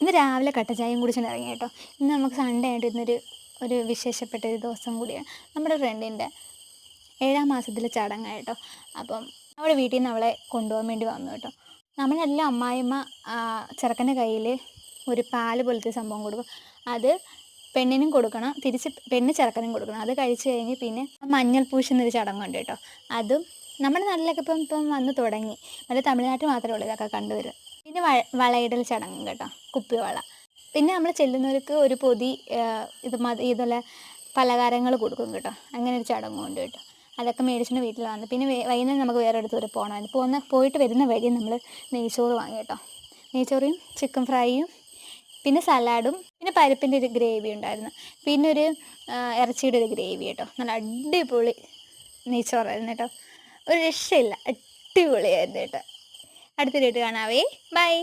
ഇന്ന് രാവിലെ കട്ട ചായയും കുടിച്ചിട്ട് ഇറങ്ങി കേട്ടോ. ഇന്ന് നമുക്ക് സൺഡേ ആയിട്ട് ഒരു വിശേഷപ്പെട്ട ഒരു ദിവസം കൂടിയാണ്. നമ്മുടെ ഫ്രണ്ടിൻ്റെ 7ാം മാസത്തിലെ ചടങ്ങായിട്ടോ. അപ്പം അവളുടെ വീട്ടിൽ നിന്ന് അവളെ കൊണ്ടുപോകാൻ വേണ്ടി വന്നു കേട്ടോ. നമ്മളെല്ലാം അമ്മായിമ്മ ചെറുക്കൻ്റെ കയ്യിൽ ഒരു പാല് പോലത്തെ സംഭവം കൊടുക്കും. അത് പെണ്ണിനും കൊടുക്കണം, തിരിച്ച് പെണ്ണ് ചെറുക്കനും കൊടുക്കണം. അത് കഴിച്ച് കഴിഞ്ഞ് പിന്നെ മഞ്ഞൾ പൂശുന്നൊരു ചടങ്ങുണ്ട് കേട്ടോ. അതും നമ്മുടെ നാട്ടിലൊക്കെ ഇപ്പം വന്ന് തുടങ്ങി. മറ്റേ തമിഴ്നാട്ടിൽ മാത്രമേ ഉള്ളൂ ഇതൊക്കെ കണ്ടുവരും. പിന്നെ വളയിടൽ ചടങ്ങും കേട്ടോ, കുപ്പിവള. പിന്നെ നമ്മൾ ചെല്ലുന്നവർക്ക് ഒരു പൊതി ഇതുപോലെ പലഹാരങ്ങൾ കൊടുക്കും കേട്ടോ. അങ്ങനെ ഒരു ചടങ്ങുണ്ട് കേട്ടോ. അതൊക്കെ മേടിച്ചിട്ട് വീട്ടിൽ വന്ന് പിന്നെ വൈകുന്നേരം നമുക്ക് വേറെ അടുത്ത് വരെ പോകണം. പോയിട്ട് വരുന്ന വഴി നമ്മൾ നെയ്ച്ചോറ് വാങ്ങി കേട്ടോ. നെയ്ച്ചോറും ചിക്കൻ ഫ്രൈയും പിന്നെ സലാഡും പിന്നെ പരിപ്പിൻ്റെ ഒരു ഗ്രേവി ഉണ്ടായിരുന്നു. പിന്നെ ഒരു ഇറച്ചിയുടെ ഒരു ഗ്രേവി കേട്ടോ. നല്ല അടിപൊളി നെയ്ച്ചോറായിരുന്നു കേട്ടോ. ഒരു രക്ഷയില്ല, അടിപൊളിയായിരുന്നു കേട്ടോ. അടുത്ത ഡേറ്റ് കാണാവേ. ബൈ.